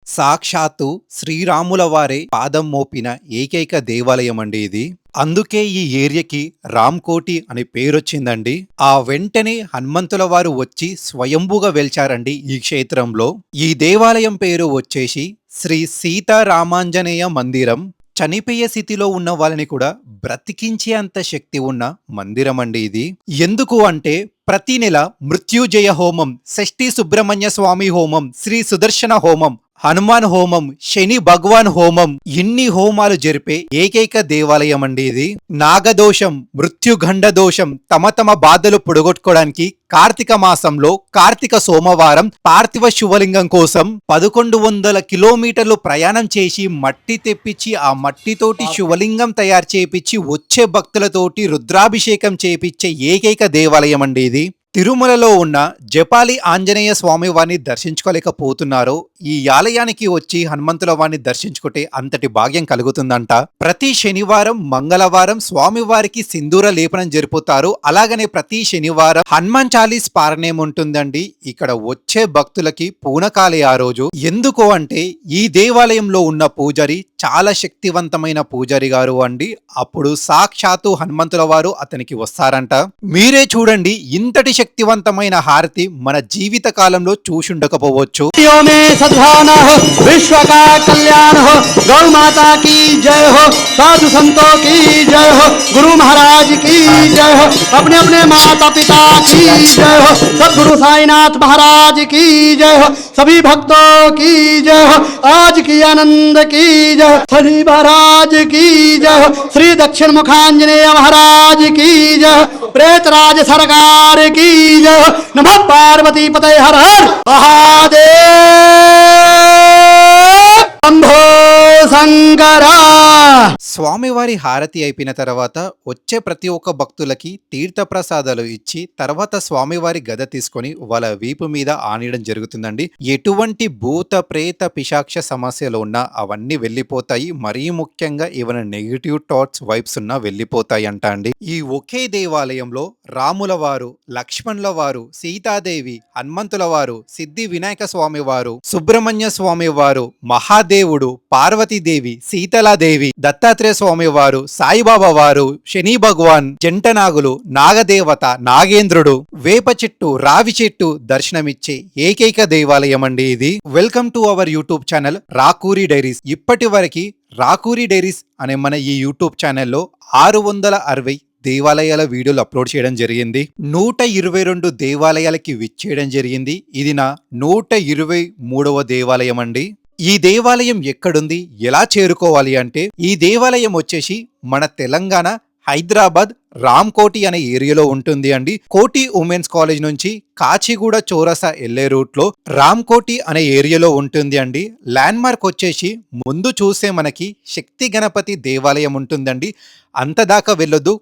సాక్షాత్తు శ్రీరాముల వారే పాదం మోపిన ఏకైక దేవాలయం అండి ఇది. అందుకే ఈ ఏరియాకి రామ్‌కోటి అనే పేరొచ్చిందండి. ఆ వెంటనే హనుమంతుల వారు వచ్చి స్వయంభుగా వెలిచారండి ఈ క్షేత్రంలో. ఈ దేవాలయం పేరు వచ్చేసి శ్రీ సీతారామాంజనేయ మందిరం. చనిపోయే స్థితిలో ఉన్న వాళ్ళని కూడా బ్రతికించే అంత శక్తి ఉన్న మందిరం అండి ఇది. ఎందుకు అంటే ప్రతి నెల మృత్యుజయ హోమం, షష్ఠి సుబ్రహ్మణ్య స్వామి హోమం, శ్రీ సుదర్శన హోమం, హనుమాన్ హోమం, శని భగవాన్ హోమం, ఇన్ని హోమాలు జరిపే ఏకైక దేవాలయం అండి ఇది. నాగదోషం, మృత్యుగండ దోషం తమ తమ బాధలు పొడగొట్టుకోవడానికి కార్తీక మాసంలో కార్తీక సోమవారం పార్థివ శివలింగం కోసం 1100 కిలోమీటర్లు ప్రయాణం చేసి మట్టి తెప్పించి ఆ మట్టితోటి శివలింగం తయారు చేపించి వచ్చే భక్తులతోటి రుద్రాభిషేకం చేపించే ఏకైక దేవాలయం అండి ఇది. తిరుమలలో ఉన్న జపాలి ఆంజనేయ స్వామి వారిని దర్శించుకోలేకపోతున్నారో ఈ ఆలయానికి వచ్చి హనుమంతుల వారిని దర్శించుకుంటే అంతటి భాగ్యం కలుగుతుందంట. ప్రతి శనివారం మంగళవారం స్వామివారికి సింధూర లేపనం జరుపుతారు. అలాగనే ప్రతి శనివారం హనుమాన్ చాలీస్ పారాయణం ఉంటుందండి. ఇక్కడ వచ్చే భక్తులకి పూనకాలే ఆ రోజు. ఎందుకు అంటే ఈ దేవాలయంలో ఉన్న పూజారి చాలా శక్తివంతమైన పూజారి గారు అండి. అప్పుడు సాక్షాత్తు హనుమంతుల వారు అతనికి వస్తారంట. మీరే చూడండి, ఇంతటి శక్తివంతమైన హారతి మన జీవిత కాలంలో చూసుండకపోవచ్చు. विश्व का कल्याण हो, गौ माता की जय हो, साधु संतों की जय हो, गुरु महाराज की जय हो, अपने अपने माता पिता की जय हो, सदगुरु साईनाथ महाराज की जय हो, सभी भक्तों की जय हो, आज की आनंद की जय हो, शनि महाराज की जय हो, श्री दक्षिण मुखांजनेय महाराज की जय हो, प्रेतराज सरकार की जय हो, नमः पार्वती पते हर हर महादेव शंभो शंकरा. స్వామివారి హారతి అయిపోయిన తర్వాత వచ్చే ప్రతి ఒక్క భక్తులకి తీర్థ ప్రసాదాలు ఇచ్చి తర్వాత స్వామివారి గద తీసుకొని వాళ్ళ వీపు మీద ఆనియడం జరుగుతుందండి. ఎటువంటి భూత ప్రేత పిశాక్ష సమస్యలు ఉన్నా అవన్నీ వెళ్ళిపోతాయి. మరీ ముఖ్యంగా ఏమైనా నెగిటివ్ థాట్స్ వైబ్స్ ఉన్నా వెళ్ళిపోతాయి అంట అండి. ఈ ఒకే దేవాలయంలో రాముల వారు, లక్ష్మణుల వారు, సీతాదేవి, హనుమంతుల వారు, సిద్ధి వినాయక స్వామి వారు, సుబ్రహ్మణ్య స్వామి వారు, మహాదేవుడు, పార్వతీదేవి, సీతలాదేవి, దత్తాత్రేయ స్వామి వారు, సాయిబాబా వారు, శని భగవాన్, జంటనాగులు, నాగదేవత, నాగేంద్రుడు, వేప చెట్టు, రావి చెట్టు దర్శనమిచ్చే ఏకైక దేవాలయం అండి ఇది. Welcome to our YouTube channel Rakuri diaries. ఇప్పటి వరకు రాకూరి డైరీస్ అనే మన ఈ యూట్యూబ్ ఛానల్లో 660 దేవాలయాల వీడియోలు అప్లోడ్ చేయడం జరిగింది. 122 దేవాలయాలకి విచ్చేయడం జరిగింది. ఇది నా 123వ దేవాలయం అండి. ఈ దేవాలయం ఎక్కడుంది, ఎలా చేరుకోవాలి అంటే ఈ దేవాలయం వచ్చేసి మన తెలంగాణ హైదరాబాద్ రామ్‌కోటి అనే ఏరియాలో ఉంటుంది అండి. కోటి ఉమెన్స్ కాలేజ్ నుంచి కాచిగూడ చౌరసా వెళ్లే రూట్ లో రామ్‌కోటి అనే ఏరియాలో ఉంటుంది అండి. ల్యాండ్ మార్క్ వచ్చేసి ముందు చూసే మనకి శక్తి గణపతి దేవాలయం ఉంటుందండి. అంతదాకా వెళ్ళొద్దు.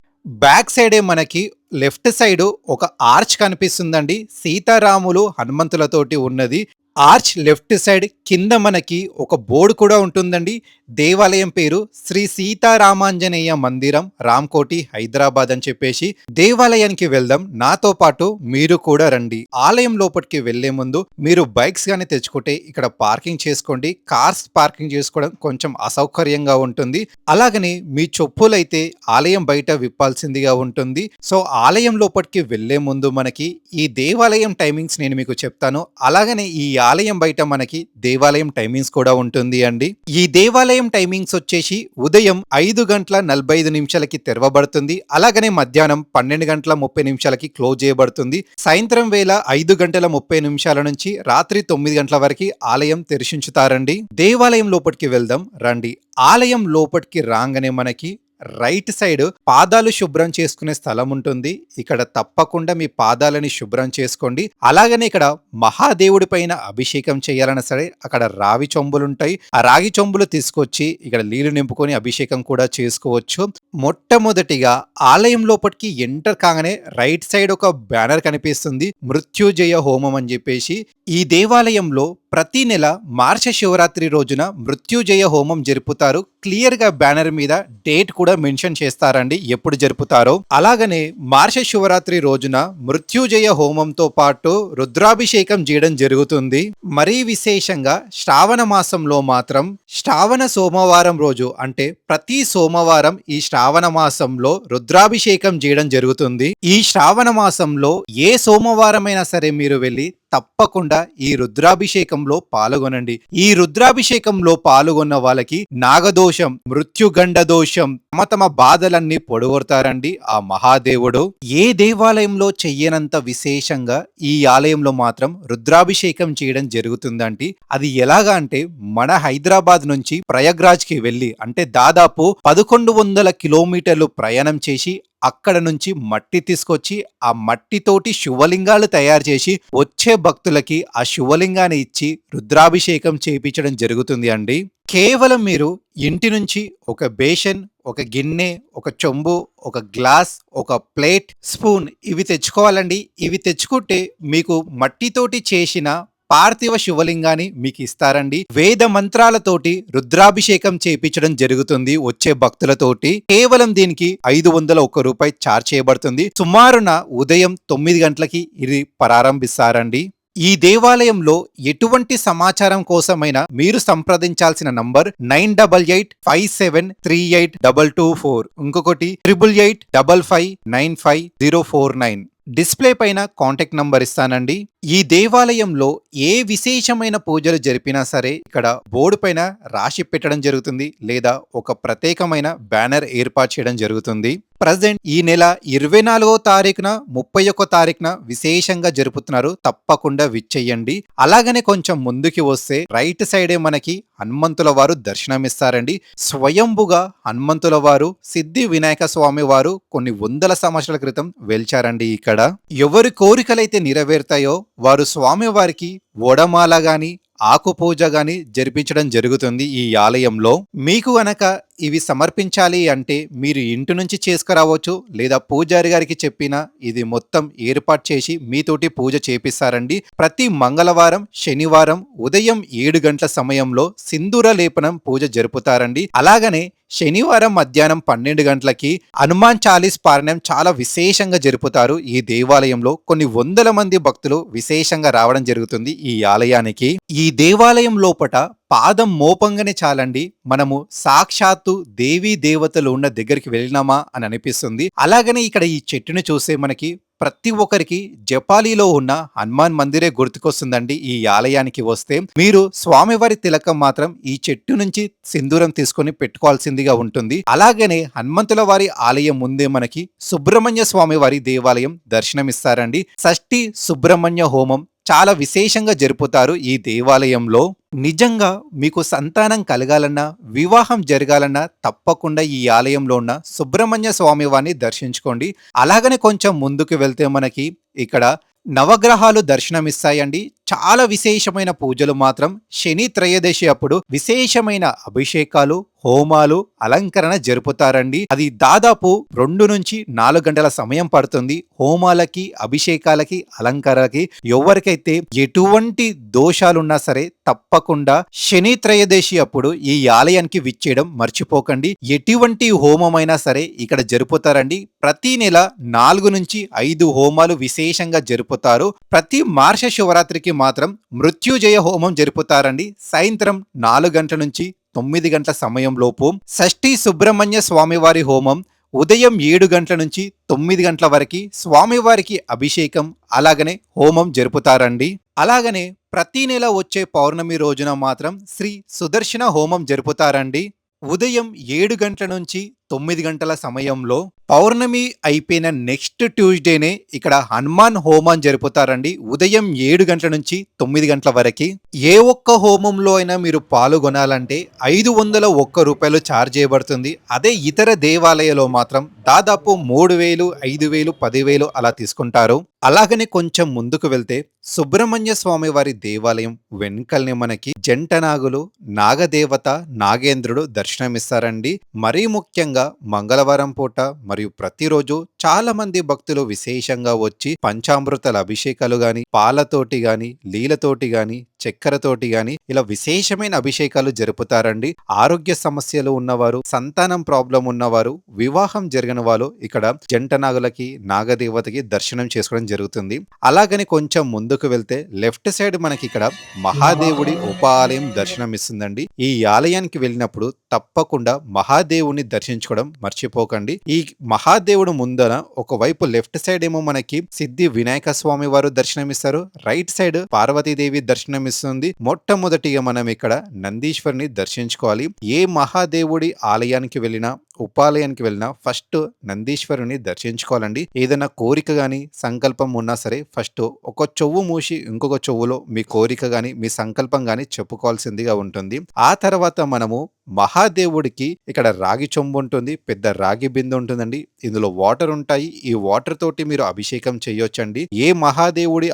బ్యాక్ సైడే మనకి లెఫ్ట్ సైడ్ ఒక ఆర్చ్ కనిపిస్తుందండి. సీతారాములు హనుమంతులతోటి ఉన్నది. ఆర్చ్ లెఫ్ట్ సైడ్ కింద మనకి ఒక బోర్డు కూడా ఉంటుందండి. దేవాలయం పేరు శ్రీ సీతారామాంజనేయ మందిరం, రామ్‌కోటి, హైదరాబాద్ అని చెప్పేసి. దేవాలయానికి వెళ్దాం, నాతో పాటు మీరు కూడా రండి. ఆలయం లోపలికి వెళ్లే ముందు మీరు బైక్స్ గానీ తెచ్చుకుంటే ఇక్కడ పార్కింగ్ చేసుకోండి. కార్స్ పార్కింగ్ చేసుకోవడం కొంచెం అసౌకర్యంగా ఉంటుంది. అలాగనే మీ చెప్పులైతే ఆలయం బయట విప్పాల్సిందిగా ఉంటుంది. సో ఆలయం లోపలికి వెళ్లే ముందు మనకి ఈ దేవాలయం టైమింగ్స్ నేను మీకు చెప్తాను. అలాగనే ఈ ఆలయం బయట మనకి దేవాలయం టైమింగ్స్ కూడా ఉంటుంది అండి. ఈ దేవాలయం టైమింగ్స్ వచ్చేసి ఉదయం 5:45 తెరవబడుతుంది. అలాగనే మధ్యాహ్నం 12:30 క్లోజ్ చేయబడుతుంది. సాయంత్రం వేళ 5:30 నుంచి రాత్రి 9 వరకు ఆలయం తెరిచించుతారండి. దేవాలయం లోపలికి వెళ్దాం రండి. ఆలయం లోపలికి రాగానే మనకి రైట్ సైడ్ పాదాలు శుభ్రం చేసుకునే స్థలం ఉంటుంది. ఇక్కడ తప్పకుండా మీ పాదాలని శుభ్రం చేసుకోండి. అలాగనే ఇక్కడ మహాదేవుడి పైన అభిషేకం చేయాలన్నా సరే అక్కడ రావి చెంబులు ఉంటాయి. ఆ రాగి చెంబులు తీసుకొచ్చి ఇక్కడ నీళ్లు నింపుకొని అభిషేకం కూడా చేసుకోవచ్చు. మొట్టమొదటిగా ఆలయం లోపలికి ఎంటర్ కాగానే రైట్ సైడ్ ఒక బ్యానర్ కనిపిస్తుంది, మృత్యుజయ హోమం అని చెప్పేసి. ఈ దేవాలయంలో ప్రతి నెల మార్గ శివరాత్రి రోజున మృత్యుజయ హోమం జరుపుతారు. క్లియర్ గా బ్యానర్ మీద డేట్ కూడా మెన్షన్ చేస్తారండి ఎప్పుడు జరుపుతారో. అలాగనే మార్గ శివరాత్రి రోజున మృత్యుజయ హోమంతో పాటు రుద్రాభిషేకం చేయడం జరుగుతుంది. మరీ విశేషంగా శ్రావణ మాసంలో మాత్రం శ్రావణ సోమవారం రోజు అంటే ప్రతి సోమవారం ఈ శ్రావణ మాసంలో రుద్రాభిషేకం చేయడం జరుగుతుంది. ఈ శ్రావణ మాసంలో ఏ సోమవారమైనా సరే మీరు వెళ్ళి తప్పకుండా ఈ రుద్రాభిషేకంలో పాల్గొనండి. ఈ రుద్రాభిషేకంలో పాల్గొన్న వాళ్ళకి నాగదోషం, మృత్యుగండ దోషం, తమ బాధలన్నీ పొడగొడతారండి ఆ మహాదేవుడు. ఏ దేవాలయంలో చెయ్యనంత విశేషంగా ఈ ఆలయంలో మాత్రం రుద్రాభిషేకం చేయడం జరుగుతుందండి. అది ఎలాగా అంటే మన హైదరాబాద్ నుంచి ప్రయాగ్రాజ్ కి వెళ్ళి అంటే దాదాపు 1100 కిలోమీటర్లు ప్రయాణం చేసి అక్కడ నుంచి మట్టి తీసుకొచ్చి ఆ మట్టితోటి శివలింగాలు తయారు చేసి వచ్చే భక్తులకి ఆ శివలింగాన్ని ఇచ్చి రుద్రాభిషేకం చేయించడం జరుగుతుంది అండి. కేవలం మీరు ఇంటి నుంచి ఒక బేషన్, ఒక గిన్నె, ఒక చెంబు, ఒక గ్లాస్, ఒక ప్లేట్, స్పూన్ ఇవి తెచ్చుకోవాలండి. ఇవి తెచ్చుకుంటే మీకు మట్టితోటి చేసిన పార్థివ శివలింగాన్ని మీకు ఇస్తారండి. వేద మంత్రాలతోటి రుద్రాభిషేకం చేయించడం జరుగుతుంది వచ్చే భక్తులతోటి. కేవలం దీనికి 501 రూపాయి ఛార్జ్ చేయబడుతుంది. సుమారున ఉదయం 9 గంటలకి ఇది ప్రారంభిస్తారండి. ఈ దేవాలయంలో ఎటువంటి సమాచారం కోసమైనా మీరు సంప్రదించాల్సిన నంబర్ 9857382224, ఇంకొకటి 8885595049. డిస్ప్లే పైన కాంటాక్ట్ నంబర్ ఇస్తానండి. ఈ దేవాలయంలో ఏ విశేషమైన పూజలు జరిపినా సరే ఇక్కడ బోర్డు పైన రాసి పెట్టడం జరుగుతుంది లేదా ఒక ప్రత్యేకమైన బ్యానర్ ఏర్పాటు చేయడం జరుగుతుంది. ప్రజెంట్ ఈ నెల 24వ తారీఖున 31వ తారీఖున విశేషంగా జరుపుతున్నారు. తప్పకుండా విచ్చేయండి. అలాగనే కొంచెం ముందుకి వస్తే రైట్ సైడే మనకి హనుమంతుల వారు దర్శనమిస్తారండి. స్వయంభుగా హనుమంతుల వారు సిద్ధి వినాయక స్వామి వారు కొన్ని వందల సంవత్సరాల క్రితం వెలిచారండి. ఇక్కడ ఎవరి కోరికలైతే నెరవేరుతాయో వారు స్వామి వారికి వడమాల గాని ఆకు పూజ గాని జరిపించడం జరుగుతుంది ఈ ఆలయంలో. మీకు గనక ఇవి సమర్పించాలి అంటే మీరు ఇంటి నుంచి చేసుకురావచ్చు లేదా పూజారి గారికి చెప్పినా ఇది మొత్తం ఏర్పాటు చేసి మీతోటి పూజ చేపిస్తారండి. ప్రతి మంగళవారం, శనివారం ఉదయం 7 గంటల సమయంలో సింధూర లేపనం పూజ జరుపుతారండి. అలాగనే శనివారం మధ్యాహ్నం 12 గంటలకి హనుమాన్ చాలీస్ పారాయణం చాలా విశేషంగా జరుపుతారు. ఈ దేవాలయంలో కొన్ని వందల మంది భక్తులు విశేషంగా రావడం జరుగుతుంది ఈ ఆలయానికి. ఈ దేవాలయం లోపట పాదం మోపంగానే చాలండి మనము సాక్షాత్తు దేవీ దేవతలు ఉన్న దగ్గరికి వెళ్ళినామా అని అనిపిస్తుంది. అలాగనే ఇక్కడ ఈ చెట్టును చూస్తే మనకి ప్రతి ఒక్కరికి జపాలిలో ఉన్న హనుమాన్ మందిరే గుర్తుకొస్తుందండి. ఈ ఆలయానికి వస్తే మీరు స్వామివారి తిలకం మాత్రం ఈ చెట్టు నుంచి సింధూరం తీసుకొని పెట్టుకోవాల్సిందిగా ఉంటుంది. అలాగనే హనుమంతుల వారి ఆలయం ముందే మనకి సుబ్రహ్మణ్య స్వామి వారి దేవాలయం దర్శనమిస్తారండి. షష్ఠి సుబ్రహ్మణ్య హోమం చాలా విశేషంగా జరుపుతారు ఈ దేవాలయంలో. నిజంగా మీకు సంతానం కలగాలన్నా, వివాహం జరగాలన్నా తప్పకుండా ఈ ఆలయంలో ఉన్న సుబ్రహ్మణ్య స్వామి వారిని దర్శించుకోండి. అలాగనే కొంచెం ముందుకు వెళ్తే మనకి ఇక్కడ నవగ్రహాలు దర్శనమిస్తాయండి. చాలా విశేషమైన పూజలు మాత్రం శని త్రయోదశి అప్పుడు విశేషమైన అభిషేకాలు, హోమాలు, అలంకరణ జరుపుతారండి. అది దాదాపు 2 నుంచి 4 గంటల సమయం పడుతుంది. హోమాలకి, అభిషేకాలకి, అలంకరణకి ఎవరికైతే ఎటువంటి దోషాలున్నా సరే తప్పకుండా శని త్రయోదశి అప్పుడు ఈ ఆలయానికి విచ్చేయడం మర్చిపోకండి. ఎటువంటి హోమమైనా సరే ఇక్కడ జరుపుతారండి. ప్రతి నెల 4 నుంచి 5 హోమాలు విశేషంగా జరుపుతారు. ప్రతి మార్గ శివరాత్రికి మాత్రం మృత్యుజయ హోమం జరుపుతారండి. సాయంత్రం 4 గంటల నుంచి 9 గంటల సమయంలోపు. షష్ఠి సుబ్రహ్మణ్య స్వామివారి హోమం ఉదయం 7 గంటల నుంచి 9 గంటల వరకు స్వామివారికి అభిషేకం అలాగనే హోమం జరుపుతారండి. అలాగనే ప్రతి నెల వచ్చే పౌర్ణమి రోజున మాత్రం శ్రీ సుదర్శన హోమం జరుపుతారండి. ఉదయం 7 గంటల నుంచి 9 గంటల సమయంలో. పౌర్ణమి అయిపోయిన నెక్స్ట్ ట్యూస్డేనే ఇక్కడ హనుమాన్ హోమం జరుపుతారండి. ఉదయం 7 గంటల నుంచి 9 గంటల వరకు. ఏ ఒక్క హోమంలో అయినా మీరు పాల్గొనాలంటే 501 రూపాయలు ఛార్జ్ చేయబడుతుంది. అదే ఇతర దేవాలయాల్లో మాత్రం దాదాపు 3000, 5000, 10,000 అలా తీసుకుంటారు. అలాగనే కొంచెం ముందుకు వెళ్తే సుబ్రహ్మణ్య స్వామి వారి దేవాలయం వెనుకల్ని మనకి జంట నాగులు, నాగదేవత, నాగేంద్రుడు దర్శనమిస్తారండి. మరీ ముఖ్యంగా ముఖ్యంగా మంగళవారం పూట మరియు ప్రతిరోజు చాలా మంది భక్తులు విశేషంగా వచ్చి పంచామృతాల అభిషేకాలు గాని, పాలతోటి గాని, నీళ్ళతోటి గాని, చక్కెరతోటి గాని ఇలా విశేషమైన అభిషేకాలు జరుపుతారండి. ఆరోగ్య సమస్యలు ఉన్నవారు, సంతానం ప్రాబ్లం ఉన్నవారు, వివాహం జరిగిన వాళ్ళు ఇక్కడ జంట నాగులకి, నాగదేవతకి దర్శనం చేసుకోవడం జరుగుతుంది. అలాగని కొంచెం ముందుకు వెళ్తే లెఫ్ట్ సైడ్ మనకి ఇక్కడ మహాదేవుడి ఉప ఆలయం దర్శనం ఇస్తుందండి. ఈ ఆలయానికి వెళ్ళినప్పుడు తప్పకుండా మహాదేవుని దర్శించుకోవడం మర్చిపోకండి. ఈ మహాదేవుడు ముందర ఒకవైపు లెఫ్ట్ సైడ్ ఏమో మనకి సిద్ధి వినాయక స్వామి వారు దర్శనమిస్తారు, రైట్ సైడ్ పార్వతీదేవి దర్శనమిస్తుంది. మొట్టమొదటిగా మనం ఇక్కడ నందీశ్వరుని దర్శించుకోవాలి. ఏ మహాదేవుడి ఆలయానికి వెళ్ళినా, ఉపాలయానికి వెళ్ళినా ఫస్ట్ నందీశ్వరుని దర్శించుకోవాలండి. ఏదైనా కోరిక గాని, సంకల్పం ఉన్నా సరే ఫస్ట్ ఒక చెవు మూసి ఇంకొక చెవులో మీ కోరిక గాని, మీ సంకల్పం గాని చెప్పుకోవాల్సిందిగా ఉంటుంది. ఆ తర్వాత మనము మహాదేవుడికి ఇక్కడ రాగి చెంబు ఉంటుంది, పెద్ద రాగి బిందె ఉంటుందండి. ఇందులో వాటర్ ఉంటాయి. ఈ వాటర్ తోటి మీరు అభిషేకం చేయొచ్చండి. ఏ మహాదేవుడి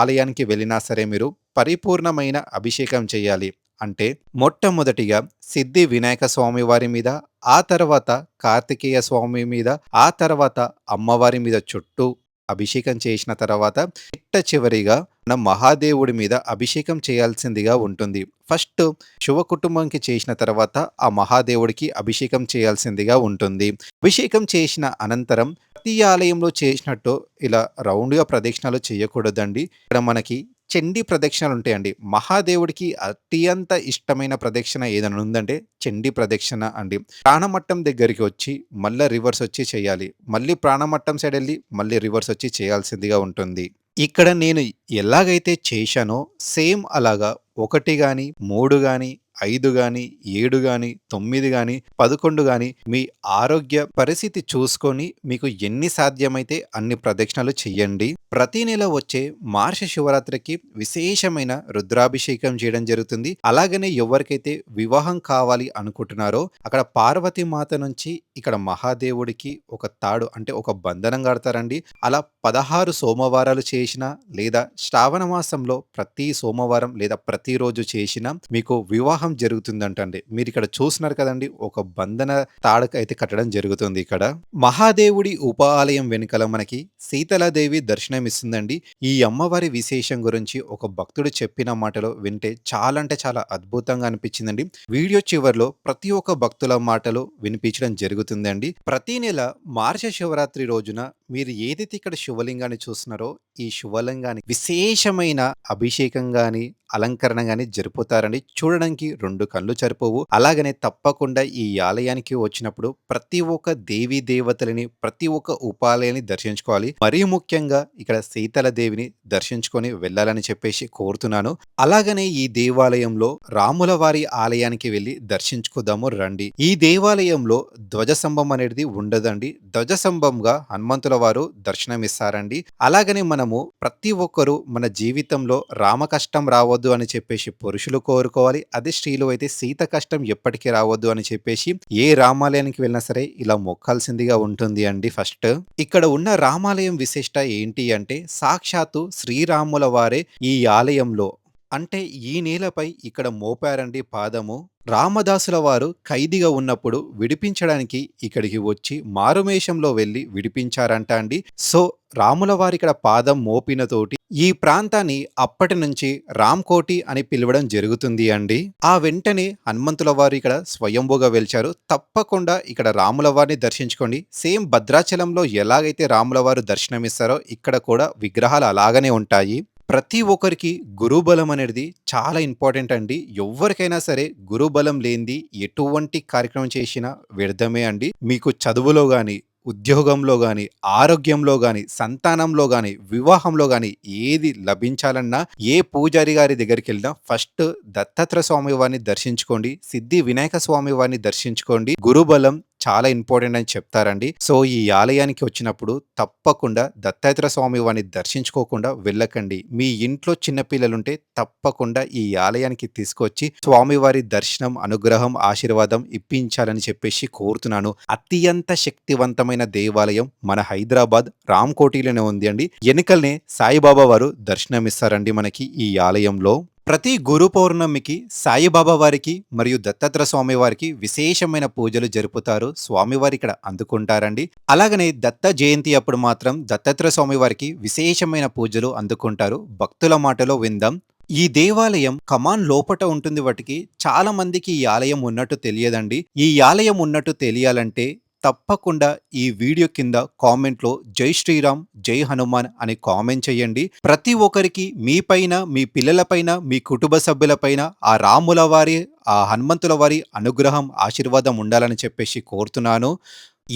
ఆలయానికి వెళ్ళినా సరే మీరు పరిపూర్ణమైన అభిషేకం చేయాలి. అంటే మొట్టమొదటిగా సిద్ధి వినాయక స్వామి వారి మీద, ఆ తర్వాత కార్తికేయ స్వామి మీద, ఆ తర్వాత అమ్మవారి మీద చుట్టూ అభిషేకం చేసిన తర్వాత చిట్ట చివరిగా మన మహాదేవుడి మీద అభిషేకం చేయాల్సిందిగా ఉంటుంది. ఫస్ట్ శివ కుటుంబంకి చేసిన తర్వాత ఆ మహాదేవుడికి అభిషేకం చేయాల్సిందిగా ఉంటుంది. అభిషేకం చేసిన అనంతరం ప్రతి ఆలయంలో చేసినట్టు ఇలా రౌండ్గా ప్రదక్షిణాలు చేయకూడదండి. ఇక్కడ మనకి చండీ ప్రదక్షిణలు ఉంటాయండి. మహాదేవుడికి అత్యంత ఇష్టమైన ప్రదక్షిణ ఏదైనా ఉందంటే చండీ ప్రదక్షిణ అండి. ప్రాణమట్టం దగ్గరికి వచ్చి మళ్ళీ రివర్స్ వచ్చి చేయాలి. మళ్ళీ ప్రాణమట్టం సైడ్ వెళ్ళి మళ్ళీ రివర్స్ వచ్చి చేయాల్సిందిగా ఉంటుంది. ఇక్కడ నేను ఎలాగైతే చేశానో సేమ్ అలాగా 1 గాని, 3 గాని, 5 గాని, 7 గాని, 9 గాని, 11 గాని మీ ఆరోగ్య పరిస్థితి చూసుకొని మీకు ఎన్ని సాధ్యమైతే అన్ని ప్రదక్షిణలు చెయ్యండి. ప్రతి నెల వచ్చే మార్గ శివరాత్రికి విశేషమైన రుద్రాభిషేకం చేయడం జరుగుతుంది. అలాగనే ఎవరికైతే వివాహం కావాలి అనుకుంటున్నారో అక్కడ పార్వతీ మాత నుంచి ఇక్కడ మహాదేవుడికి ఒక తాడు అంటే ఒక బంధనం కడతారండి. అలా 16 సోమవారాలు చేసినా లేదా శ్రావణ మాసంలో ప్రతి సోమవారం లేదా ప్రతిరోజు చేసినా మీకు వివాహం జరుగుతుందంటండి. మీరు ఇక్కడ చూస్తున్నారు కదండి, ఒక బంధన తాడక అయితే కట్టడం జరుగుతుంది. ఇక్కడ మహాదేవుడి ఉప ఆలయం వెనుకల మనకి సీతలాదేవి దర్శనం ఇస్తుందండి. ఈ అమ్మవారి విశేషం గురించి ఒక భక్తుడు చెప్పిన మాటలు వింటే చాలా అంటే చాలా అద్భుతంగా అనిపించిందండి. వీడియో చివరిలో ప్రతి ఒక్క భక్తుల మాటలు వినిపించడం జరుగుతుందండి. ప్రతి నెల మార్గ శివరాత్రి రోజున మీరు ఏదైతే ఇక్కడ శివలింగాన్ని చూస్తున్నారో ఈ శివలింగానికి విశేషమైన అభిషేకం గాని, అలంకరణ గాని జరుపుతారండి. చూడడానికి 2 కళ్ళు సరిపోవు. అలాగనే తప్పకుండా ఈ ఆలయానికి వచ్చినప్పుడు ప్రతి ఒక్క దేవీ దేవతలని, ప్రతి ఒక్క ఉపాలయాన్ని దర్శించుకోవాలి. మరీ ముఖ్యంగా ఇక్కడ సీతల దేవిని దర్శించుకొని వెళ్ళాలని చెప్పేసి కోరుతున్నాను. అలాగనే ఈ దేవాలయంలో రాముల వారి ఆలయానికి వెళ్ళి దర్శించుకుందాము రండి. ఈ దేవాలయంలో ధ్వజస్తంభం అనేది ఉండదండి. ధ్వజస్తంభంగా హనుమంతుల వారు దర్శనమిస్తారండి. అలాగనే మనము ప్రతి ఒక్కరూ మన జీవితంలో రామ కష్టం రావద్దు అని చెప్పేసి పురుషులు కోరుకోవాలి. అదే స్త్రీలు అయితే సీత కష్టం ఎప్పటికీ రావద్దు అని చెప్పేసి ఏ రామాలయానికి వెళ్ళినా సరే ఇలా మొక్కాల్సిందిగా ఉంటుంది అండి. ఫస్ట్ ఇక్కడ ఉన్న రామాలయం విశిష్ట ఏంటి అంటే సాక్షాత్తు శ్రీరాముల వారే ఈ ఆలయంలో అంటే ఈ నేలపై ఇక్కడ మోపారండి పాదము. రామదాసుల వారు ఖైదీగా ఉన్నప్పుడు విడిపించడానికి ఇక్కడికి వచ్చి మారుమేషంలో వెళ్ళి విడిపించారంట అండి. సో రాముల వారి ఇక్కడ పాదం మోపిన తోటి ఈ ప్రాంతాన్ని అప్పటి నుంచి రామ్కోటి అని పిలవడం జరుగుతుంది అండి. ఆ వెంటనే హనుమంతుల వారు ఇక్కడ స్వయంభూగా వెలిచారు. తప్పకుండా ఇక్కడ రాముల వారిని దర్శించుకోండి. సేమ్ భద్రాచలంలో ఎలాగైతే రాముల వారు దర్శనమిస్తారో ఇక్కడ కూడా విగ్రహాలు అలాగనే ఉంటాయి. ప్రతి ఒక్కరికి గురుబలం అనేది చాలా ఇంపార్టెంట్ అండి. ఎవ్వరికైనా సరే గురుబలం లేనిది ఎటువంటి కార్యక్రమం చేసినా వ్యర్థమే అండి. మీకు చదువులో గాని, ఉద్యోగంలో గాని, ఆరోగ్యంలో గాని, సంతానంలో గాని, వివాహంలో గాని ఏది లభించాలన్నా ఏ పూజారి గారి దగ్గరికి వెళ్ళినా ఫస్ట్ దత్తాత్రేయ స్వామి వారిని దర్శించుకోండి, సిద్ధి వినాయక స్వామి వారిని దర్శించుకోండి. గురుబలం చాలా ఇంపార్టెంట్ అని చెప్తారండి. సో ఈ ఆలయానికి వచ్చినప్పుడు తప్పకుండా దత్తాత్రేయ స్వామి వారిని దర్శించుకోకుండా వెళ్ళకండి. మీ ఇంట్లో చిన్నపిల్లలుంటే తప్పకుండా ఈ ఆలయానికి తీసుకొచ్చి స్వామివారి దర్శనం, అనుగ్రహం, ఆశీర్వాదం ఇప్పించాలని చెప్పేసి కోరుతున్నాను. అత్యంత శక్తివంతమైన దేవాలయం మన హైదరాబాద్ రామ్కోటిలోనే ఉంది అండి. వెనుకల్నే సాయిబాబా వారు దర్శనమిస్తారండి మనకి ఈ ఆలయంలో. ప్రతి గురు పౌర్ణమికి సాయిబాబా వారికి మరియు దత్తాత్రేయ స్వామి వారికి విశేషమైన పూజలు జరుపుతారు. స్వామివారు ఇక్కడ అందుకుంటారండి. అలాగనే దత్త జయంతి అప్పుడు మాత్రం దత్తాత్రేయ స్వామి వారికి విశేషమైన పూజలు అందుకుంటారు. భక్తుల మాటలో విందాం. ఈ దేవాలయం కమాన్ లోపట ఉంటుంది వాటికి. చాలా మందికి ఈ ఆలయం ఉన్నట్టు తెలియదండి. ఈ ఆలయం ఉన్నట్టు తెలియాలంటే తప్పకుండా ఈ వీడియో కింద కామెంట్‌లో జై శ్రీరామ్, జై హనుమాన్ అని కామెంట్ చేయండి. ప్రతి ఒక్కరికి మీ పైన, మీ పిల్లల పైన, మీ కుటుంబ సభ్యులపైన ఆ రాముల వారి, ఆ హనుమంతుల వారి అనుగ్రహం, ఆశీర్వాదం ఉండాలని చెప్పేసి కోరుతున్నాను.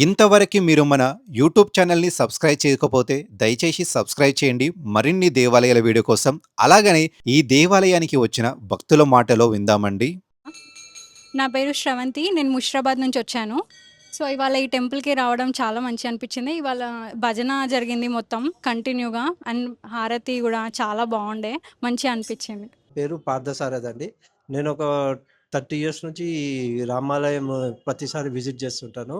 ఇంతవరకి మీరు మన యూట్యూబ్ ఛానల్‌ని సబ్స్క్రైబ్ చేయకపోతే దయచేసి సబ్స్క్రైబ్ చేయండి. మరిన్ని దేవాలయాల వీడియో కోసం. అలాగనే ఈ దేవాలయానికి వచ్చిన భక్తుల మాటలో విందామండి. నా పేరు శ్రవంతి. నేను ముషిరాబాద్ నుంచి వచ్చాను. సో, ఇవాళ ఈ టెంపుల్‌కి రావడం చాలా మంచిగా అనిపించింది. ఇవాళ భజన జరిగింది మొత్తం కంటిన్యూగా. అండ్ హారతి గూడా చాలా బాగుండే. మంచిగా అనిపించింది. పేరు పార్థసారథి అండి. నేను ఒక 30 ఇయర్స్ నుంచి ఈ రామాలయం ప్రతిసారి విజిట్ చేస్తుంటాను.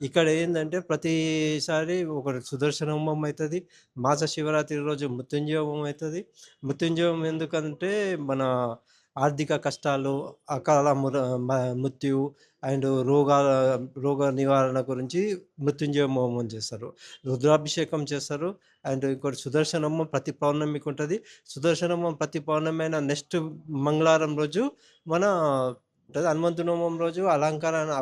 ఇక్కడ ఏందంటే ప్రతిసారి ఒకటి సుదర్శన హోమం అయితది. మాస శివరాత్రి రోజు మృత్యుంజయ హోమం అయితది. మృత్యుంజయం ఎందుకంటే మన ఆర్థిక కష్టాలు, అకాల మృత్యు అండ్ రోగ నివారణ గురించి మృత్యుంజయ హోమం చేస్తారు. రుద్రాభిషేకం చేస్తారు. అండ్ ఇంకోటి సుదర్శన హోమం ప్రతి పౌర్ణమికి ఉంటది. సుదర్శన హోమం ప్రతి పౌర్ణమి అయిన నెక్స్ట్ మంగళవారం రోజు మన ఉంటది. హనుమంతుని హోమం రోజు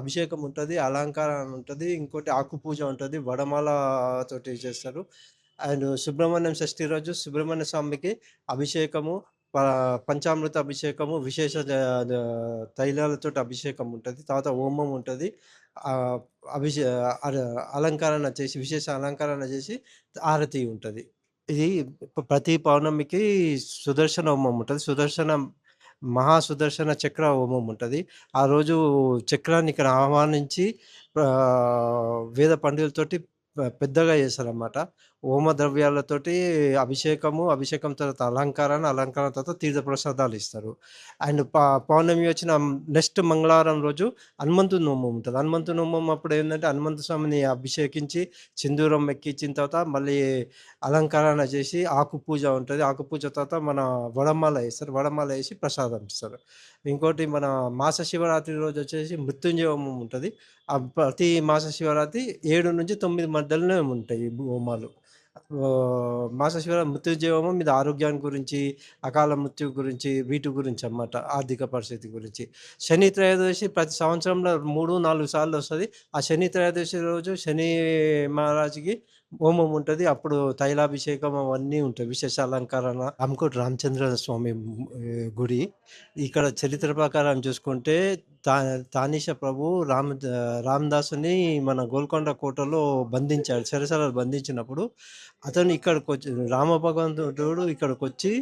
అభిషేకం ఉంటది. అలంకారం ఉంటది. ఇంకోటి ఆకు పూజ ఉంటది. వడమాల తోటి చేస్తారు. అండ్ సుబ్రహ్మణ్యం షష్ఠి రోజు సుబ్రహ్మణ్య స్వామికి అభిషేకము, ప పంచామృత అభిషేకము, విశేష తైలాలతోటి అభిషేకం ఉంటది. తర్వాత హోమం ఉంటది. ఆహ్, అభిషే అల అలంకరణ చేసి, విశేష అలంకరణ చేసి హారతి ఉంటది. ఇది ప్రతి పౌర్ణమికి సుదర్శన హోమం ఉంటది. మహాసుదర్శన చక్ర హోమం ఉంటది. ఆ రోజు చక్రాన్ని ఇక్కడ ఆహ్వానించి వేద పండితులతోటి పెద్దగా చేస్తారనమాట. హోమ ద్రవ్యాలతోటి అభిషేకం తర్వాత అలంకరణ తర్వాత తీర్థ ప్రసాదాలు ఇస్తారు. అండ్ పౌర్ణమి వచ్చిన నెక్స్ట్ మంగళవారం రోజు హనుమంతుని హోమం ఉంటది. హనుమంతుని హోమం అప్పుడు ఏందంటే హనుమంత స్వామిని అభిషేకించి, సింధూరం ఎక్కించిన తర్వాత మళ్ళీ అలంకరణ చేసి ఆకు పూజ ఉంటది. ఆకు పూజ తర్వాత మన వడమాల ఏస్తారు. వడమాల ఏసి ప్రసాదం ఇస్తారు. ఇంకోటి మన మాస శివరాత్రి రోజు వచ్చేసి మృత్యుంజయ హోమం ఉంటది. ప్రతి మాస శివరాత్రి 7-9 మధ్యలోనే ఉంటాయి ఈ హోమాలు. మాస మృత్యుంజయ హోమం ఇది ఆరోగ్యాన్ని గురించి, అకాల మృత్యు గురించి, వీటి గురించి అన్నమాట. ఆర్థిక పరిస్థితి గురించి. శని త్రయోదశి ప్రతి సంవత్సరంలో 3, 4 సార్లు వస్తది. ఆ శని త్రయోదశి రోజు శని మహారాజుకి హోమం ఉంటది. అప్పుడు తైలాభిషేకం అవన్నీ ఉంటాయి. విశేష అలంకరణ. రామకోటి రామచంద్ర స్వామి గుడి. ఇక్కడ చరిత్ర ప్రకారం చూసుకుంటే తా తానీషా ప్రభు రామదాసుని మన గోల్కొండ కోటలో బంధించాడు. చెరసాలలో బంధించినప్పుడు అతను ఇక్కడికొచ్చి రామభగవంతుడు ఇక్కడికొచ్చి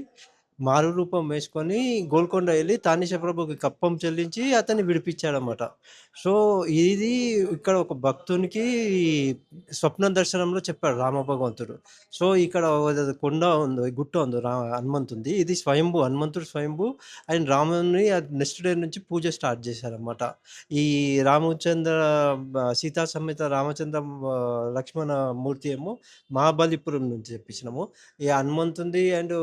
మారు రూపం వేసుకొని గోల్కొండ ఎళ్లి తానీషా ప్రభుకి కప్పం చెల్లించి అతన్ని విడిపించాడన్నమాట. సో, ఇది ఇక్కడ ఒక భక్తునికి స్వప్న దర్శనంలో చెప్పాడు రామభగవంతుడు. సో, ఇక్కడ ఏదో కొండ ఉందో, గుట్ట ఉందో హనుమంతునిది. ఇది స్వయంభూ హనుమంతుడు స్వయంభూ. అండ్ రాముని నెక్స్ట్ డే నుంచి పూజ స్టార్ట్ చేశారన్నమాట. ఈ రామచంద్ర సీతా సమేత రామచంద్ర లక్ష్మణ మూర్తి ఏమో మహాబలిపురం నుంచి తెప్పించినాము. ఈ హనుమంతునిది అండ్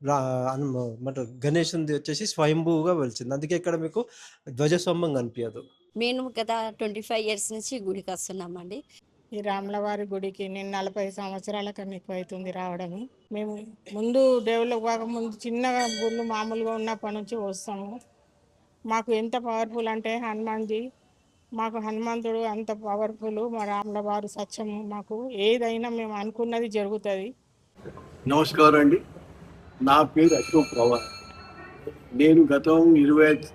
రా ఏమంటారు గణేశునిది వచ్చేసి స్వయంభూగా వెలిసింది. అందుకే ఇక్కడ మీకు ధ్వజస్తంభం కనిపియదు. మేము గత 25 ఇయర్స్ నుంచి గుడికి వస్తున్నామండి. ఈ రాములవారి గుడికి నేను 40 సంవత్సరాల కన్నా ఎక్కువ అవుతుంది రావడము. మేము ముందు డెవలప్ కాకముందు చిన్నగా గుళ్ళు మామూలుగా ఉన్నప్పటి నుంచి వస్తాము. మాకు ఎంత పవర్ఫుల్ అంటే హనుమాన్జీ, మాకు హనుమంతుడు అంత పవర్ఫుల్. మా రాములవారు సత్యము. మాకు ఏదైనా మేము అనుకున్నది జరుగుతుంది. నమస్కారం అండి. నా పేరు అశోక్ పవార్. నేను గతం 25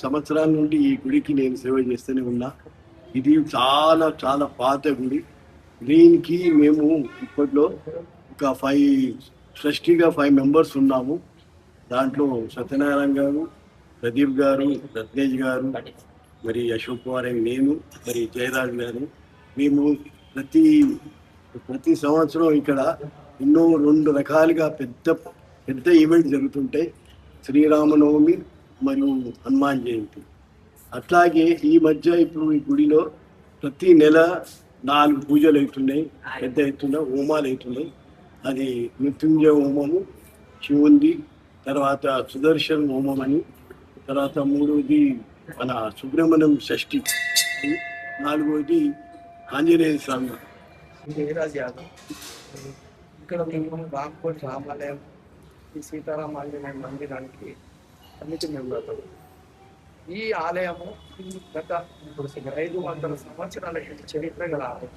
సంవత్సరాల నుండి ఈ గుడికి నేను సేవ చేస్తూనే ఉన్నా. ఇది చాలా చాలా పాత గుడి. దీనికి మేము ఇప్పట్లో ఒక 5 మెంబర్స్ ఉన్నాము. దాంట్లో సత్యనారాయణ గారు, ప్రదీప్ గారు, రత్నేష్ గారు, మరి అశోక్ పవార్ అని నేను, మరి జయరాజ్ గారు. మేము ప్రతి సంవత్సరం ఇక్కడ ఎన్నో 2 రకాలుగా పెద్ద ఈవెంట్ జరుగుతుంటాయి. శ్రీరామనవమి మరియు హనుమాన్ జయంతి. అట్లాగే ఈ మధ్య ఇప్పుడు ఈ గుడిలో ప్రతి నెల 4 పూజలు అవుతున్నాయి. పెద్ద ఎత్తున హోమాలు అవుతున్నాయి. అది మృత్యుంజయ హోమము, శివుంది, తర్వాత సుదర్శన్ హోమం అని, తర్వాత మూడవది మన సుబ్రహ్మణ్యం షష్ఠి అని, నాలుగవది ఆంజనేయ స్వామి. జయరాజ్ యాదవ్. ఇక్కడ మేము రామ్కోట్ రామాలయం ఈ సీతారామ ఆంజనేయ మందిరానికి కమిటీ మెంబర్. ఈ ఆలయము గత 500 సంవత్సరాల చరిత్ర గల ఆలయం.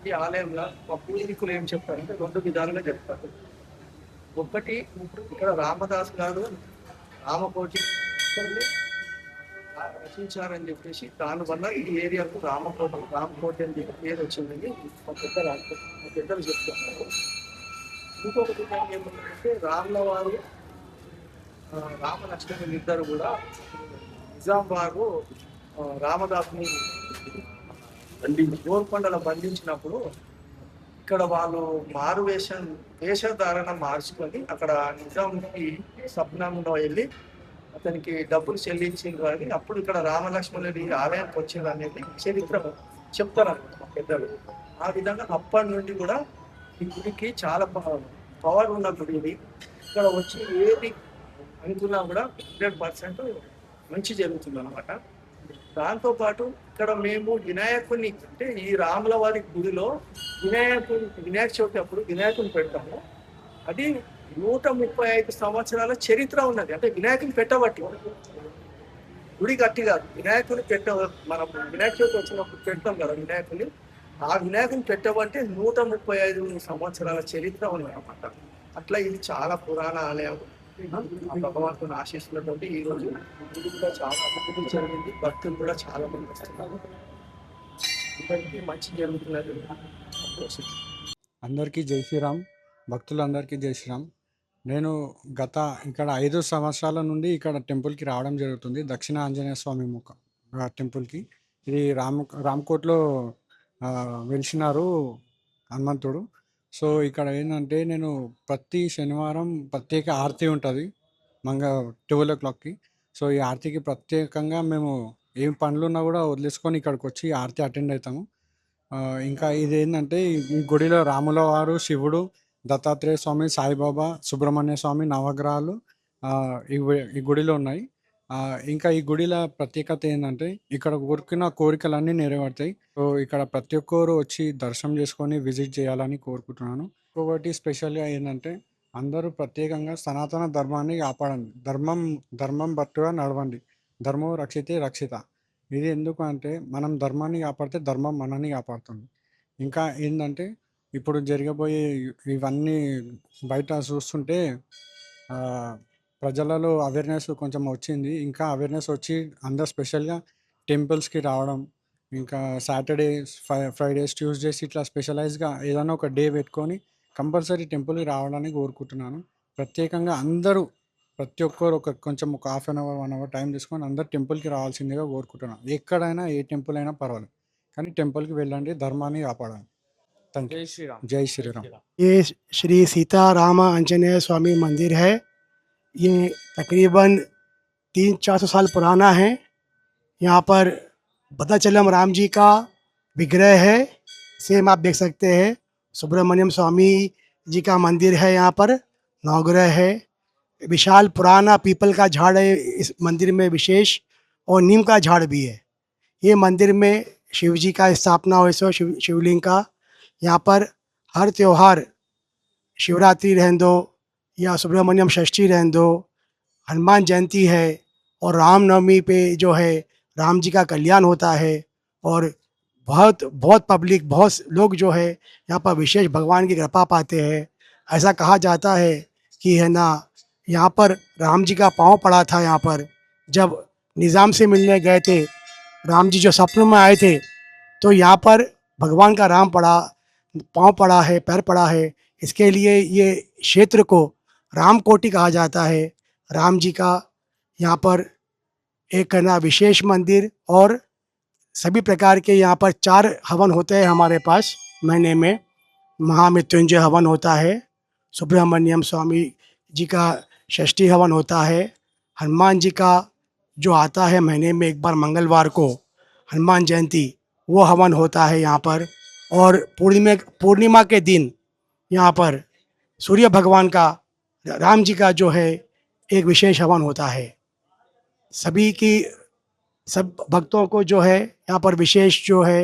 ఈ ఆలయంలో మా పూర్వీకులు ఏం చెప్తారంటే 2 విధాలుగా చెప్తారు. ఒకటి, ఇక్కడ రామదాస్ గారు రామకోటి రచించారని చెప్పేసి దానివల్ల ఈ ఏరియాకు రామకోటి అని చెప్పి పేరు వచ్చిందని మా పెద్దలు చెప్తున్నారు. ఇంకొకటి ఏమంటే రాముల వారు రామలక్ష్మణులు ఇద్దరు కూడా నిజాం వారు రామదాసుని గోల్కొండలో బంధించినప్పుడు ఇక్కడ వాళ్ళు వేషధారణ మార్చుకొని అక్కడ నిజాంకి స్వప్నంలో వెళ్ళి అతనికి డబ్బులు చెల్లించిండ్రు అని అప్పుడు ఇక్కడ రామలక్ష్మణుడి ఆలయానికి వచ్చింది అనేది చరిత్ర చెప్తారన్నమాట మా పెద్దలు. ఆ విధంగా అప్పటి నుండి కూడా ఈ గుడికి చాలా పవర్ ఉన్న గుడి ఇది. ఇక్కడ వచ్చి ఏది అనుకున్నా కూడా 100% మంచి జరుగుతుంది అనమాట. దాంతోపాటు ఇక్కడ మేము వినాయకుని అంటే ఈ రాముల వారి గుడిలో వినాయక చవితి అప్పుడు వినాయకుని పెడతాము. అది 135 సంవత్సరాల చరిత్ర ఉన్నది. అంటే వినాయకుని పెట్టబట్టి గుడి గట్టి కాదు, వినాయకుని మనం వినాయక చవితి వచ్చినప్పుడు పెడతాం కదా వినాయకుని. ఆ వినాయకుని పెట్టబట్టి 135 సంవత్సరాల చరిత్ర ఉన్నది అనమాట. అట్లా ఇది చాలా పురాణ ఆలయం. ఆ భగవంతుని ఆశీస్సులతో ఈ రోజు గుడి కూడా చాలా అభివృద్ధి జరిగింది. భక్తులు కూడా చాలా మంది వస్తున్నారు. ఇప్పటికీ మంచి జరుగుతున్నది. అందరికీ జై శ్రీరామ్. భక్తులందరికీ జై శ్రీరామ్. నేను గత ఇక్కడ 5 సంవత్సరాల నుండి ఇక్కడ టెంపుల్కి రావడం జరుగుతుంది. దక్షిణ ఆంజనేయ స్వామి టెంపుల్కి. ఇది రామ్కోట్లో వెలిసినారు హనుమంతుడు. సో ఇక్కడ ఏంటంటే నేను ప్రతి శనివారం ప్రత్యేక ఆరతి ఉంటుంది 12 o'clockకి. సో ఈ ఆరతికి ప్రత్యేకంగా మేము ఏం పనులు ఉన్నా కూడా వదిలేసుకొని ఇక్కడికి వచ్చి ఆరతి అటెండ్ అవుతాము. ఇంకా ఇది ఏంటంటే ఈ గుడిలో రాముల వారు, శివుడు, దత్తాత్రేయ స్వామి, సాయిబాబా, సుబ్రహ్మణ్య స్వామి నవగ్రహాలు ఈ గుడిలో ఉన్నాయి. ఇంకా ఈ గుడిలో ప్రత్యేకత ఏంటంటే ఇక్కడ కోరుకున్న కోరికలన్నీ నెరవేరుతాయి. సో ఇక్కడ ప్రతి ఒక్కరు వచ్చి దర్శనం చేసుకొని విజిట్ చేయాలని కోరుకుంటున్నాను. ఇంకొకటి స్పెషల్గా ఏంటంటే అందరూ ప్రత్యేకంగా సనాతన ధర్మాన్ని కాపాడండి. ధర్మం బట్టుగా నడవండి. ధర్మో రక్షితే రక్షిత. ఇది ఎందుకు అంటే మనం ధర్మాన్ని కాపాడితే ధర్మం మనల్ని కాపాడుతుంది. ఇంకా ఏంటంటే ఇప్పుడు జరగబోయే ఇవన్నీ బయట చూస్తుంటే ప్రజలలో అవేర్నెస్ కొంచెం వచ్చింది. ఇంకా అవేర్నెస్ వచ్చి అందరు స్పెషల్గా టెంపుల్స్కి రావడం, ఇంకా సాటర్డేస్, ఫ్రైడేస్, ట్యూస్డేస్ ఇట్లా స్పెషలైజ్గా ఏదైనా ఒక డే పెట్టుకొని కంపల్సరీ టెంపుల్కి రావడానికి కోరుకుంటున్నాను. ప్రత్యేకంగా అందరూ ప్రతి ఒక్కరు కొంచెం ఒక half an hour 1 hour time తీసుకొని అందరు టెంపుల్కి రావాల్సిందిగా కోరుకుంటున్నాను. ఎక్కడైనా ఏ టెంపుల్ అయినా పర్వాలేదు, కానీ టెంపుల్కి వెళ్ళండి, ధర్మాన్ని కాపాడండి. Thank you. జై శ్రీరామ్. ये श्री सीताराम आंजनेय स्वामी मंदिर है। ये तकरीबन 300-400 साल पुराना है। यहाँ पर भद्राचलम राम जी का विग्रह है, सेम आप देख सकते हैं। सुब्रमण्यम स्वामी जी का मंदिर है, यहाँ पर नवग्रह है। विशाल पुराना पीपल का झाड़ है इस मंदिर में विशेष, और नीम का झाड़ भी है। ये मंदिर में शिव जी का स्थापना हुई सो शिवलिंग का। यहाँ पर हर त्यौहार, शिवरात्रि रहने दो या सुब्रमण्यम षष्ठी रहने दो, हनुमान जयंती है और रामनवमी पे जो है राम जी का कल्याण होता है। और बहुत पब्लिक, बहुत लोग जो है यहाँ पर विशेष भगवान की कृपा पाते हैं। ऐसा कहा जाता है कि है ना, यहाँ पर राम जी का पाँव पड़ा था। यहाँ पर जब निज़ाम से मिलने गए थे, राम जी जो सपनों में आए थे, तो यहाँ पर भगवान का पाँव पड़ा है, पैर पड़ा है। इसके लिए ये क्षेत्र को रामकोटी कहा जाता है। राम जी का यहाँ पर एक ना विशेष मंदिर, और सभी प्रकार के यहाँ पर 4 हवन होते हैं हमारे पास महीने में। महामृत्युंजय हवन होता है, सुब्रमण्यम स्वामी जी का षष्ठी हवन होता है, हनुमान जी का जो आता है महीने में एक बार मंगलवार को हनुमान जयंती, वो हवन होता है यहाँ पर। और पूर्णिमा के दिन यहाँ पर सूर्य भगवान का राम जी का जो है एक विशेष हवन होता है। सभी की सब भक्तों को जो है यहाँ पर विशेष जो है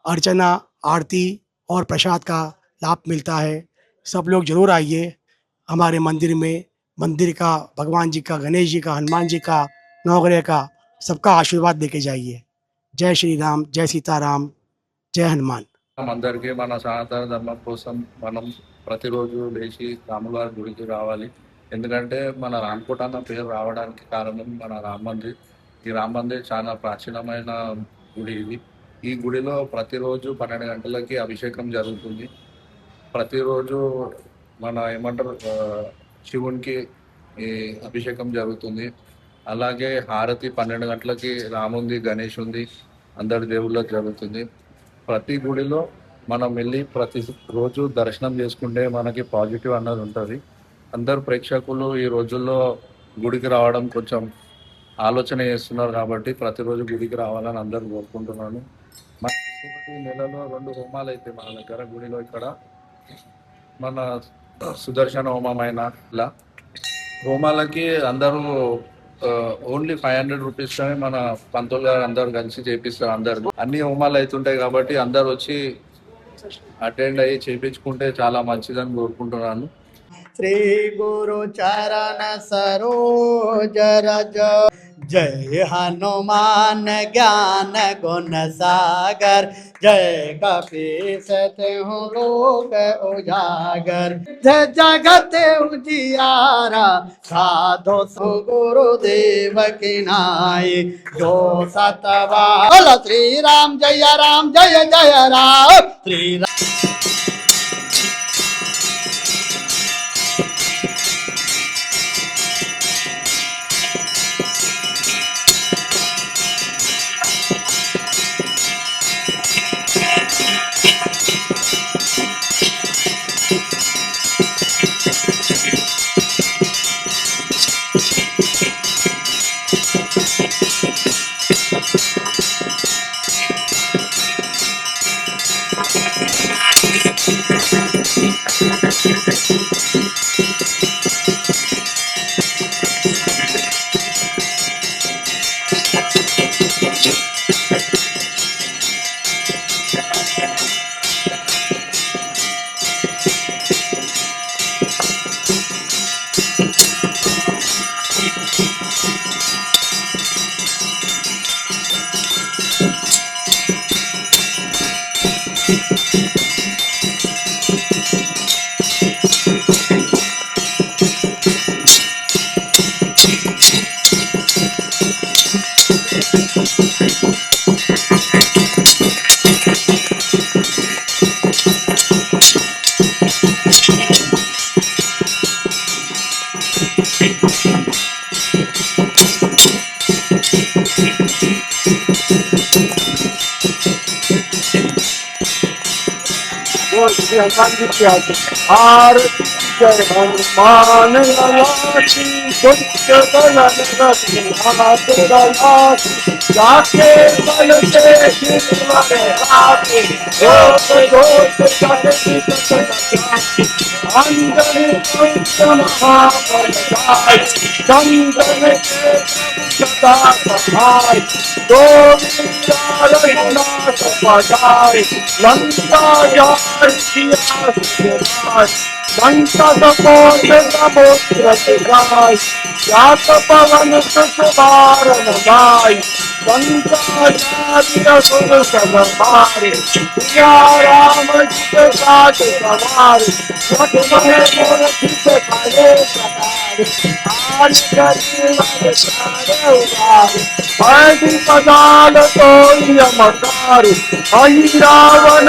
अर्चना, आरती और प्रसाद का लाभ मिलता है। सब लोग ज़रूर आइए हमारे मंदिर में। मंदिर का, भगवान जी का, गणेश जी का, हनुमान जी का, नवग्रह का, सबका आशीर्वाद लेके जाइए। जय श्री राम, जय सीताराम, जय हनुमान। అందరికీ మన సనాతన ధర్మం కోసం మనం ప్రతిరోజు లేచి రాములవారి గుడికి రావాలి. ఎందుకంటే మన రామకోట అన్న పేరు రావడానికి కారణం మన రామ మందిర్. ఈ రామ మందిర్ చాలా ప్రాచీనమైన గుడి ఇది. ఈ గుడిలో ప్రతిరోజు 12 గంటలకి అభిషేకం జరుగుతుంది. ప్రతిరోజు మన ఏమంటారు శివునికి ఈ అభిషేకం జరుగుతుంది. అలాగే హారతి 12 గంటలకి రాముంది, గణేష్ ఉంది, అందరి దేవుళ్ళకి జరుగుతుంది. ప్రతి గుడిలో మనం వెళ్ళి ప్రతి రోజు దర్శనం చేసుకుంటే మనకి పాజిటివ్ అన్నది ఉంటుంది. అందరు ప్రేక్షకులు ఈ రోజుల్లో గుడికి రావడం కొంచెం ఆలోచన చేస్తున్నారు కాబట్టి ప్రతిరోజు గుడికి రావాలని అందరూ కోరుకుంటున్నాను. మన నెలలో 2 హోమాలు అయితే మన దగ్గర గుడిలో ఇక్కడ మన సుదర్శన హోమం అయినా ఇలా హోమాలకి అందరూ ఓన్లీ 500 రూపీస్తోనే మన పంతులు గారు అందరు కలిసి చేపిస్తారు. అందరు అన్ని హోమాలు అవుతుంటాయి కాబట్టి అందరు వచ్చి అటెండ్ అయ్యి చేయించుకుంటే చాలా మంచిదని కోరుకుంటున్నాను. श्री गुरु चरण सरोज रज, जय हनुमान ज्ञान गुण सागर, जय कपीस तिहु लोक उजागर, जय जगत उजियारा साधु गुरुदेव की नाई, जो सतवा श्री राम जय राम जय जय राम श्री राम। हनुमान जी की आरती जय हनुमान ललाटी दुष्ट दलन रघुनाथ दलाटी जाके बल से गिरवर आगे रोष रोष जगति कटनाती अंजनी पुत्र महाबल गाय चंदन के प्रभु सदा सहाय दो रघुनाथ पधारे लंका जाय किया सुराज लंका सपोत समुद्र गाय जात पवन सुत बारन गाय लंका जाति असुर सब मारे सिया राम जी साथ सवारे लक्ष्मण मूर्ति खाए सवारे आज करीब सारे उबारे पैदी पदाल तो यमकारी अहि रावण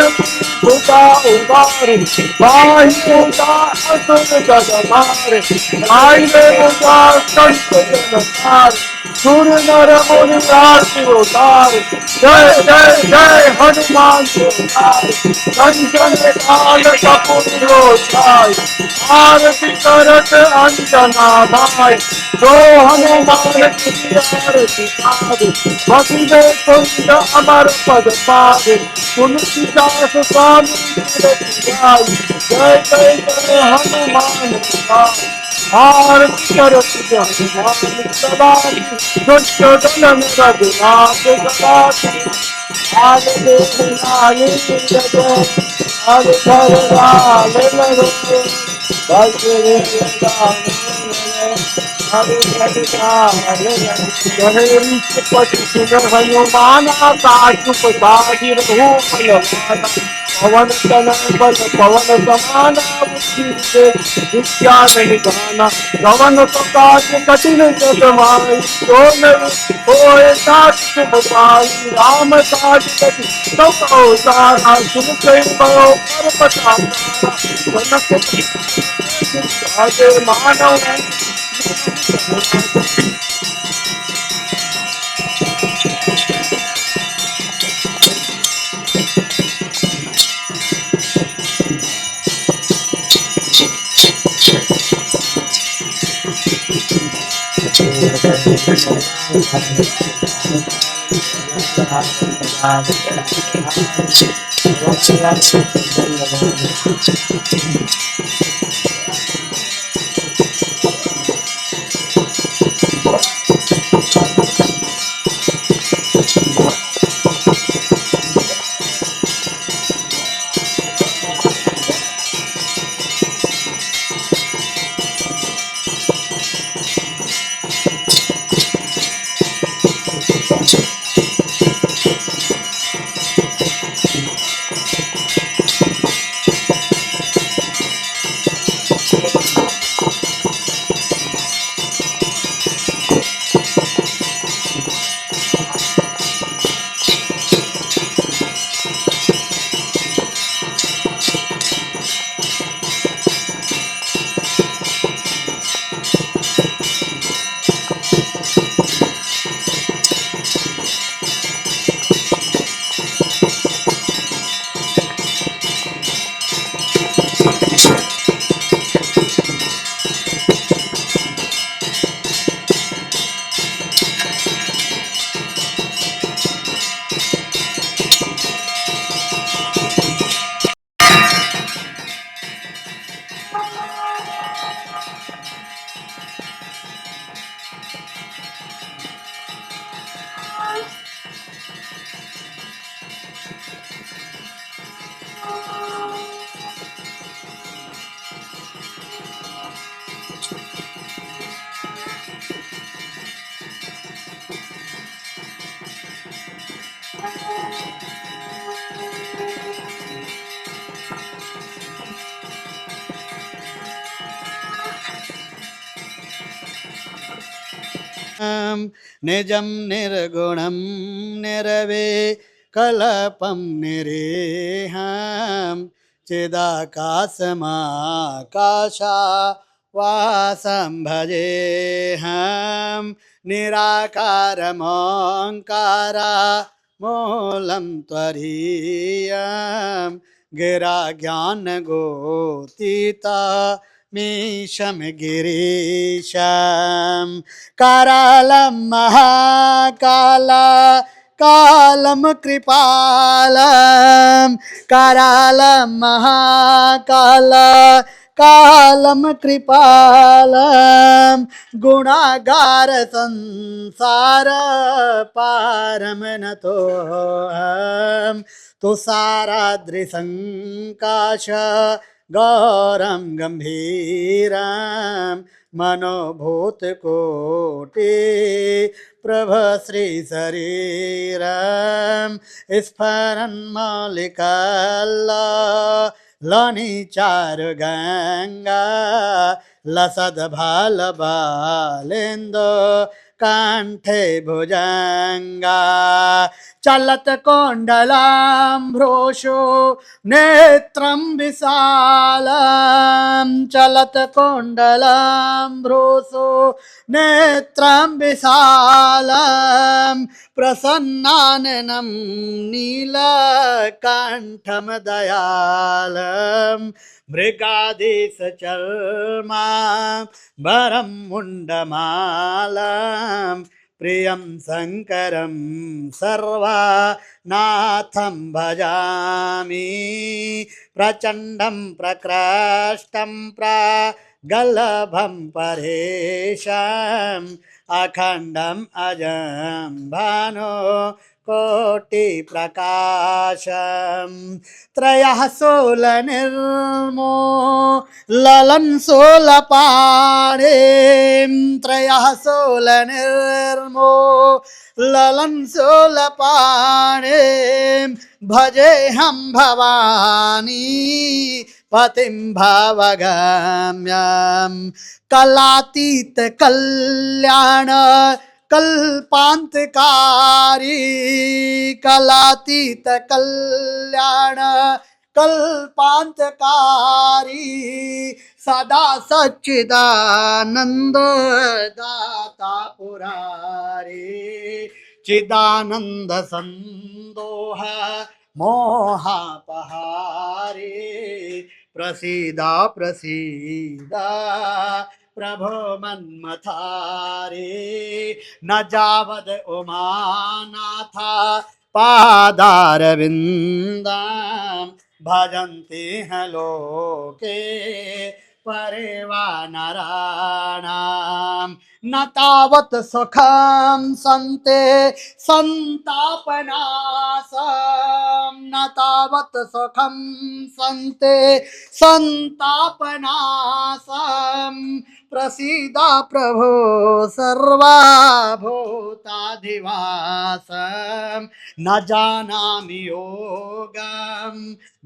भुता उबारे बाहि उदा असुर जग मारे आई में उदा संत जनकार सुर नर मुनि आरती उतारे जय जय जय हनुमान उतारे कंचन काल कपूर लोचाय आरती करत अंजना भाई जो हनुमान की आरती पावे वसुदेव कुंड अमर पद पावे तुलसीदास स्वामी जय जय जय हनुमान। आरती करती हनुमान सदा की दुष्टोधन रघुनाथ सदा की आल देव लाल जय आल धर लाल लरो बजरे लाल हरे हरे लाल गणेश पति सुन हनुमान काटुप साधि रहो बलवाना पवन तनय बल पवन समाना बुद्धि विद्या निधाना पवन प्रकाश कठिन जगमाई जो नहीं होए साथ भोपाली राम काज कति सब अवतारा सुन कई बड़ो पर पतारा जनक मानव निजं निर्गुणं निर्विकल्पं निरीहं चिदाकाशमाकाशवासं भजेऽहं निराकारमोङ्कारा मूलं त्वरीयं गिराज्ञानगोतीता मीशं गिरीशं करालं महाकाल कालं कृपालं करालं महाकाल कालं कृपालं गुणागार संसार पारं नतोऽहं तुषाराद्रिसङ्काश गौरं गम्भीरं मनोभूतकोटि प्रभ श्रीशरीरं स्फरन्मौलिकल्लनि चारुगङ्गा लसद्भालबालेन्दो कंठे भुजंगा चलत कोंडलाम्भ्रोषो नेत्रं विशालं चलत कोंडलाम्भ्रोषो नेत्रं विशालं प्रसन्नाननं नीलकण्ठं दयालं मृगाधीशचर्मा वरं मुण्डमालं प्रियं शङ्करं सर्वनाथं भजामि प्रचण्डं प्रकृष्टं गलभं परेशम् अखण्डम् अजं भानो कोटिप्रकाशम् त्रयः शूलनिर्मो ललं शूलपाणिं त्रयः शूलनिर्मो ललं शूलपाणिं भजेऽहं भवानी पतिं भावगम्यं कलातीत कल्याण कल्पान्तकारी कलातीत कल्याण कल्पान्तकारी सदा सच्चिदानंद दाता पुरारी चिदानंद संदोह मोहापहारी प्रसीदा प्रसीदा प्रभो मन्मथारे न जावद उमानाथा पादारविन्दं भजन्ति हैं लोके परिवानराणां न तावत् सुखं सन्ते संतापनाशं न तावत् सुखं सन्ते संतापनाशं प्रसीदा प्रभो सर्वभूताधिवासं न जानामि योगं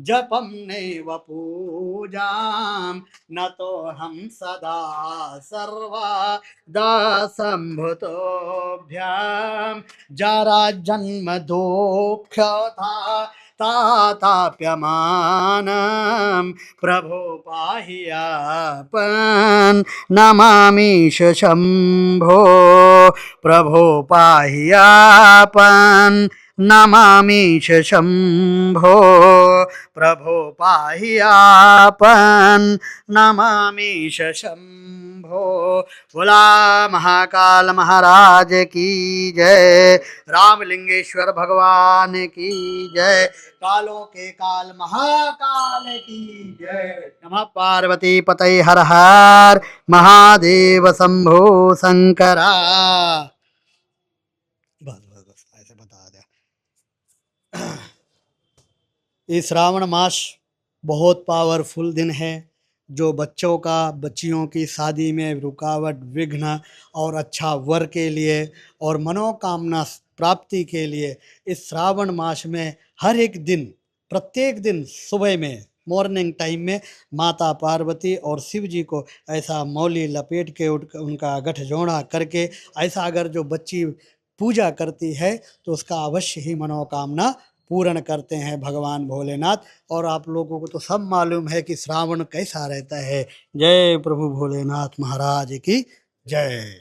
जपं नैव पूजां न तोऽहं सदा सर्वदा सम्भुतोऽभ्यां जराजन्म दुःखथा ताताप्यमानं प्रभो पाहि आपन् नमामीश शम्भो प्रभो पाहि आपन् नमामीश शम्भो प्रभो पाहि आपन् नमामीश शम्भो बोला महाकाल महाराज की जय रामलिंगेश्वर भगवान की जय कालों के काल महाकाल की जय नमः पार्वती पतये हर हर महादेव शंभो शंकरा बस बस बस ऐसे बता दे ये श्रावण मास बहुत पावरफुल दिन है जो बच्चों का बच्चियों की शादी में रुकावट विघ्न और अच्छा वर के लिए और मनोकामना प्राप्ति के लिए इस श्रावण मास में हर एक दिन प्रत्येक दिन सुबह में मॉर्निंग टाइम में माता पार्वती और शिव जी को ऐसा मौली लपेट के उनका गठजोड़ा करके ऐसा अगर जो बच्ची पूजा करती है तो उसका अवश्य ही मनोकामना पूर्ण करते हैं भगवान भोलेनाथ। और आप लोगों को तो सब मालूम है कि श्रावण कैसा रहता है। जय प्रभु भोलेनाथ महाराज की जय।